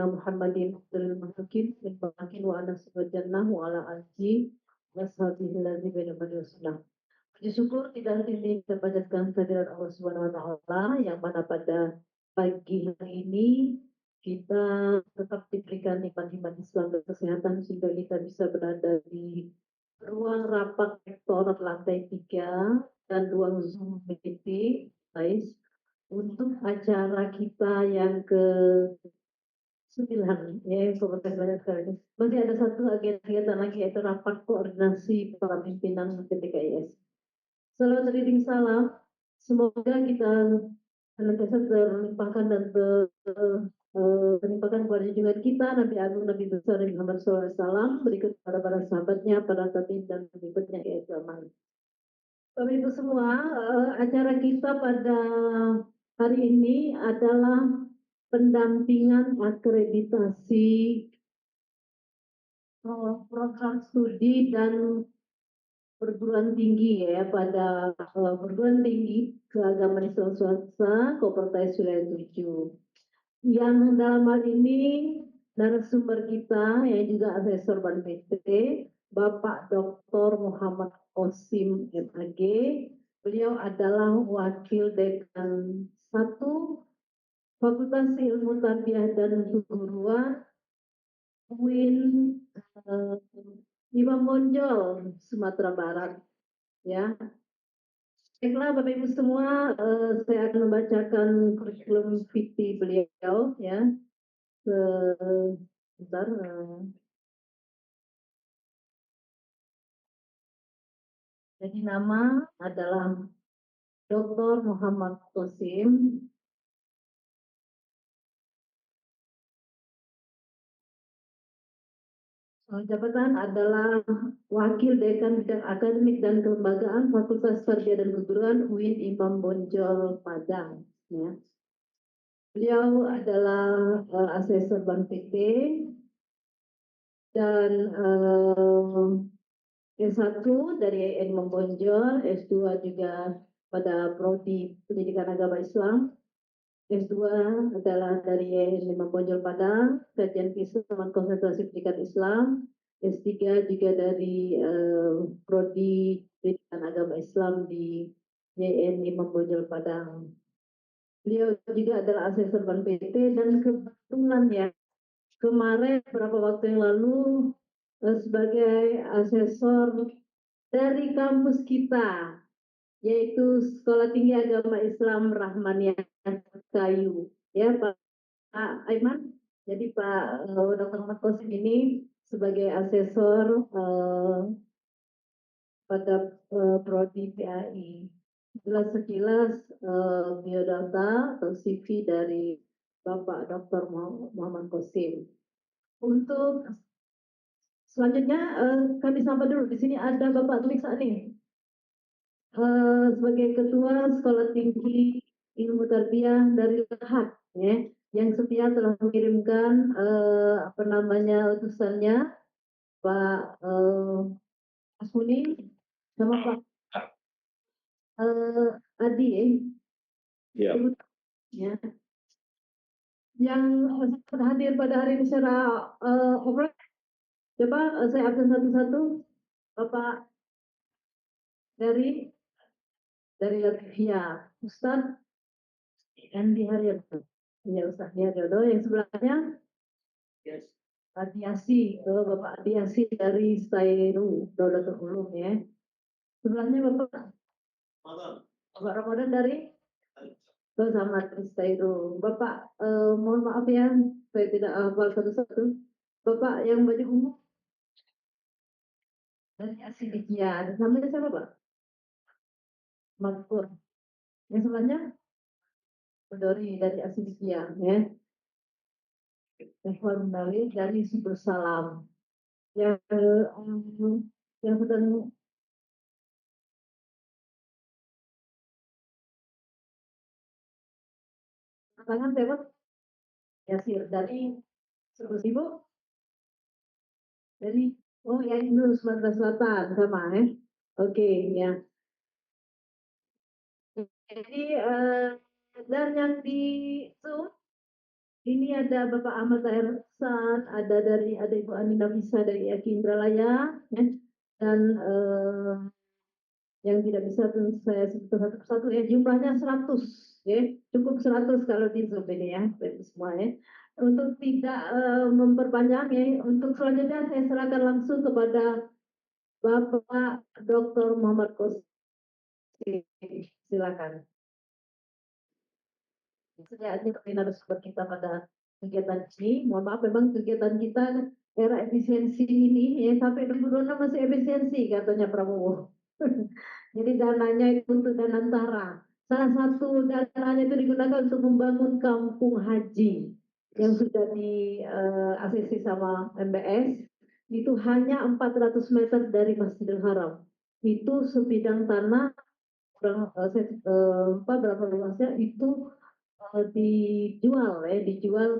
sayyidina Muhammadin abdul mahakim min bakin wa ala subhanahu wa ala alihi wa sahbihi wasallam. Puji syukur tidak henti kita panjatkan kehadirat Allah Subhanahu wa taala yang mana pada pagi hari ini kita tetap diberikan nikmat-nikmat Islam dan kesehatan sehingga kita bisa berada di ruang rapat rektor lantai 3 dan ruang Zoom meeting, guys, untuk acara kita yang ke 9 ya, Komunitas banyak sekali. Masih ada satu agenda lagi yaitu rapat koordinasi para pimpinan PTKIS. Salam reading salam. Semoga kita senantiasa terlimpahkan dan terlimpahkan kepada junjungan kita Nabi Agung Nabi besar Muhammad SAW berikut kepada para sahabatnya, para tabiin dan berikutnya ya zaman. Bapak Ibu semua, acara kita pada hari ini adalah pendampingan akreditasi program studi dan perguruan tinggi ya pada perguruan tinggi keagamaan Islam swasta Kopertais Wilayah 7. Yang dalam hal ini narasumber kita yang juga asesor Ban PT Bapak Dr. Muhammad Qasim MAG. Beliau adalah wakil dekan 1 Fakultas Ilmu Tarbiyah dan Keguruan UIN Imam Bonjol, Sumatera Barat. Ya, baiklah Bapak Ibu semua, saya akan membacakan kurikulum vitae beliau ya. Sebentar. Jadi nama adalah Dr. Muhammad Qasim. Jabatan adalah Wakil Dekan Bidang Akademik dan Kelembagaan Fakultas Tarbiyah dan Keguruan UIN Imam Bonjol Padang. Ya. Beliau adalah asesor Bank PT dan S1 dari Imam Bonjol, S2 juga pada Prodi Pendidikan Agama Islam. S2 adalah dari Imam Bonjol Padang, kajian Islam konsentrasi pendidikan Islam. S3 juga dari Prodi Pendidikan Agama Islam di YN Imam Bonjol Padang. Beliau juga adalah asesor Ban PT dan kebetulan ya kemarin beberapa waktu yang lalu sebagai asesor dari kampus kita yaitu Sekolah Tinggi Agama Islam Rahmaniyah Kayu ya Pak Aiman. Jadi Pak Dr. Muhammad Qasim ini sebagai asesor pada Prodi PAI. Jelas sekilas biodata atau CV dari Bapak Dr. Muhammad Qasim. Untuk selanjutnya kami sapa dulu. Di sini ada Bapak Tuliksa nih. Sebagai Ketua Sekolah Tinggi Ilmu Tarbiyah dari Lahat ya, yang setia telah mengirimkan utusannya Pak Asmuni sama Pak Adi ya. Ya. Yang hadir pada hari ini secara offline, coba saya absen satu-satu. Bapak dari Latvia, Ustadz Andi Haryono. Ya Ustadz Haryono. Yang sebelahnya Adiasi, Bapak Adiasi dari Stairu, Daulatul Ulum ya. Sebelahnya Bapak Ramadan dari sama Stairu. Bapak mohon maaf ya, saya tidak hafal satu-satu. Bapak yang baju ungu dari Asidikia. Namanya siapa Pak? Makpur. Yang sebelahnya Dori dari Asidikia ya. Ikhwan dari Subur Salam. Yang sedang tangan Tewat Yasir dari Subur Ibu dari ya Indo Sumatera Selatan sama ya. Oke ya. Jadi dan yang di Zoom Ini ada Bapak Ahmad Tahir Hasan, ada Ibu Ani Nafisa dari Eki Indralaya, ya. Dan yang tidak bisa saya sebut satu persatu ya, jumlahnya 100, ya, cukup 100 kalau di Zoom ini ya, semua ya. Untuk tidak memperpanjang ya, untuk selanjutnya saya serahkan langsung kepada Bapak Dr. Muhammad Kosi. Silakan. Ini narasumber kita pada kegiatan ini. Mohon maaf, memang kegiatan kita era efisiensi ini ya, sampai 2026 masih efisiensi katanya Prabowo. Jadi dananya itu untuk Danantara. Salah satu dananya itu digunakan untuk membangun kampung haji yang sudah di ACC sama MBS. Itu hanya 400 meter dari Masjidil Haram. Itu sebidang tanah kurang saya lupa berapa luasnya, itu dijual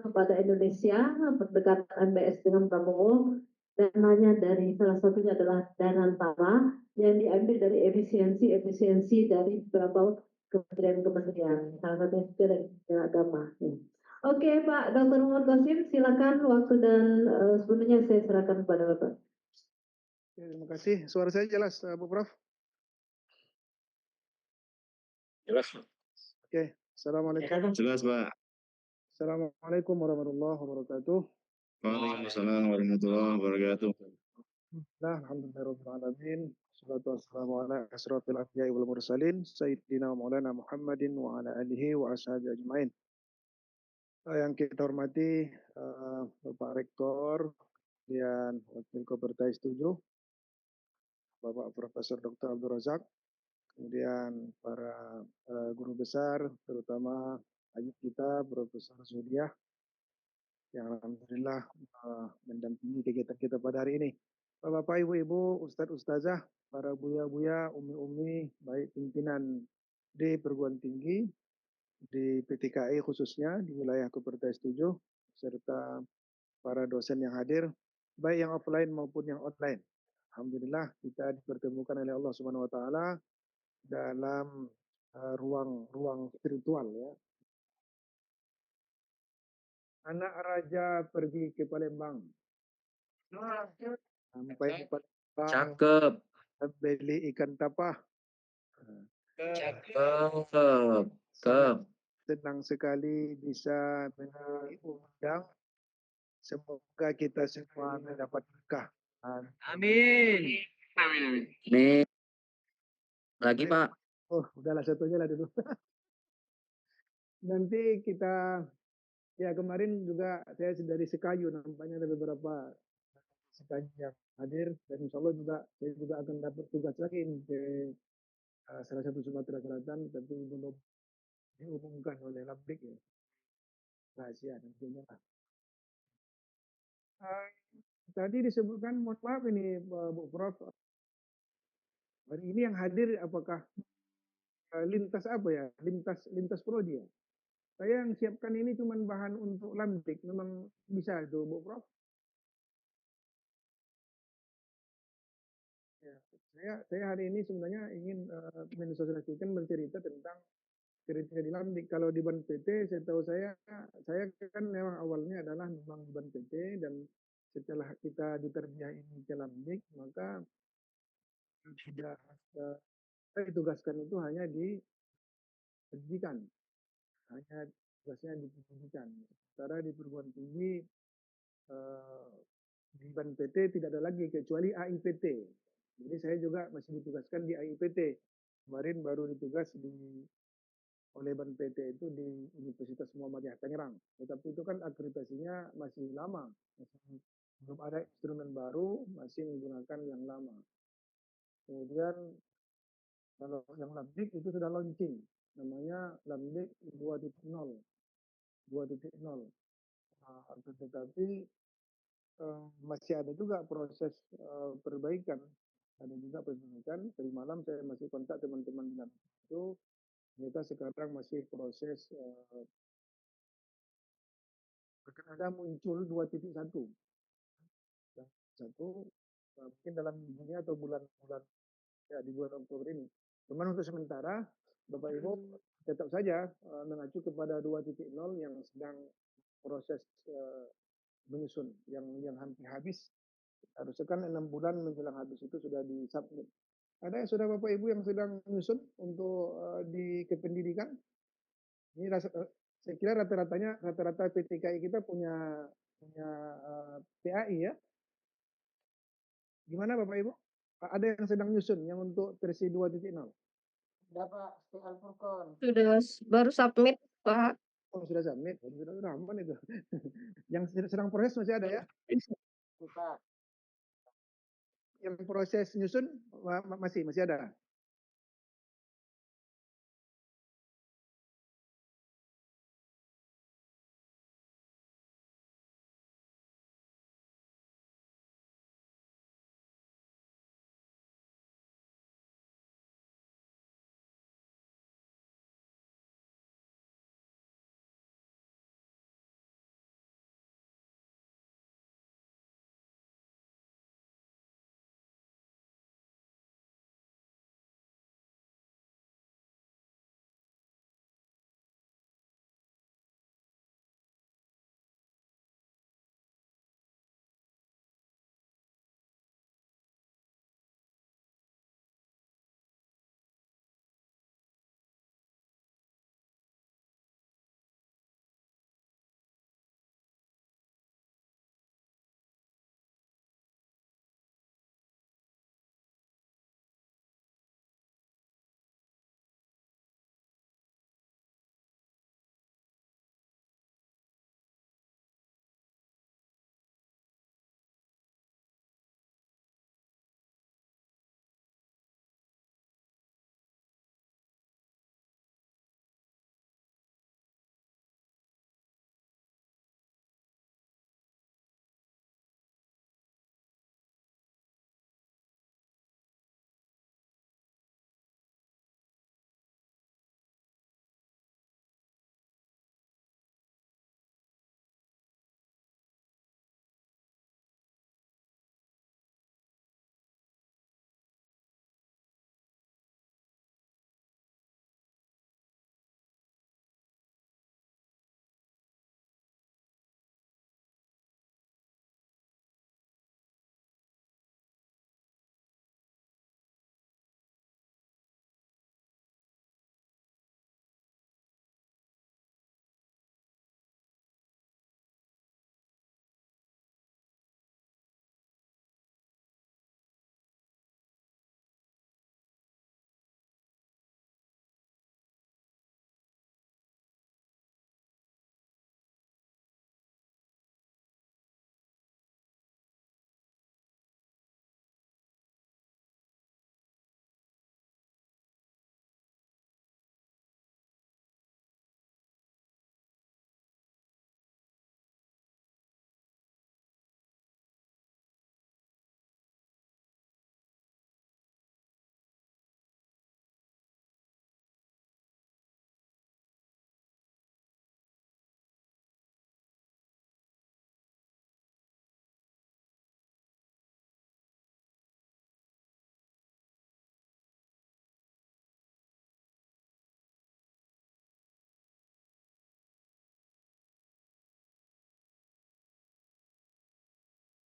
kepada Indonesia, berdekatan MBS dengan Prabowo. Dananya dari salah satunya adalah Danantara yang diambil dari efisiensi dari beberapa kementerian-kementerian, salah satunya juga dari Kementerian Agama. Ya. Oke, Pak Dr. Muhammad Qasim, silakan waktu dan sepenuhnya saya serahkan kepada Bapak. Terima kasih. Suara saya jelas, Bu Prof? Jelas. Oke. Assalamualaikum. Jelas, Pak. Assalamualaikum warahmatullahi wabarakatuh. Waalaikumsalam warahmatullahi wabarakatuh. Alhamdulillahirrahmanirrahim. Salatu wassalamu ala asrafil anbiya'i wal mursalin Sayyidina Maulana Muhammadin wa ala alihi wa ashabihi ajmain. Yang kita hormati Bapak Rektor dan Wakil Kopertais 7, Bapak Profesor Dr. Abdul Razak, kemudian para guru besar, terutama ayub kita Profesor Zudiah, yang alhamdulillah mendampingi kegiatan kita pada hari ini. Bapak, Ibu-ibu, Ustadz, Ustazah, para buya-buya, umi-umi, baik pimpinan di perguruan tinggi, di PTKI khususnya, di wilayah Kopertais 7, serta para dosen yang hadir, baik yang offline maupun yang online. Alhamdulillah kita dipertemukan oleh Allah Subhanahu wa taala dalam ruang spiritual ya. Anak raja pergi ke Palembang. Sampai di Palembang. Cakep. Beli ikan tapah. Cakep. Senang sekali bisa menemui undang. Semoga kita semua mendapat berkah. Amin. Nih. Lagi, Pak. Oh, udahlah satunya lah dulu. Nanti kita, ya kemarin juga saya dari Sekayu, nampaknya ada beberapa Sekayu yang hadir, dan insya Allah juga saya juga akan dapat tugas lagi ke salah satu Sumatera Selatan, tapi belum diumumkan oleh Labdik ya, rahasia tentunya. Tadi disebutkan, mohon maaf ini Bu Prof, hari ini yang hadir apakah lintas apa ya, lintas prodi ya? Saya yang siapkan ini cuma bahan untuk Labdik, memang bisa itu Bu Prof? Ya, saya hari ini sebenarnya ingin mensosialisasikan, bercerita tentang cerita di Lamdik. Kalau di Ban PT, saya tahu saya kan memang awalnya adalah memang di Ban PT, dan setelah kita diterbiain ke Lamdik, maka tidak saya ditugaskan itu hanya di pendidikan, hanya tugasnya di pendidikan. Sementara di perguruan tinggi di Ban PT tidak ada lagi kecuali AIPT. Jadi saya juga masih ditugaskan di AIPT. Kemarin baru ditugas oleh Ban PT itu di Universitas Muhammadiyah Tangerang. Tetapi itu kan akreditasinya masih lama, masih belum ada instrumen baru, masih menggunakan yang lama. Kemudian kalau yang Labdik itu sudah launching, namanya Labdik 2.0. Tetapi masih ada juga proses perbaikan. Ada juga perbaikan. Tadi malam saya masih kontak teman-teman di itu. Kita sekarang masih proses akan ada muncul 2.1. Mungkin dalam ini atau bulan-bulan ya di bulan Oktober ini. Cuman untuk sementara Bapak Ibu tetap saja mengacu kepada 2.0 yang sedang proses menyusun yang hampir habis. Harusnya kan 6 bulan menjelang habis itu sudah disubmit. Ada yang sudah Bapak Ibu yang sedang menyusun untuk di kependidikan? Ini saya kira rata-rata PTKI kita punya PAI ya. Gimana Bapak Ibu? Ada yang sedang nyusun yang untuk versi 2.0? Sudah Pak, Al Furqon. Sudah baru submit, Pak. Oh, sudah submit. Oh, sudah aman itu. Yang sedang proses masih ada ya? Pak. Yang proses nyusun masih ada.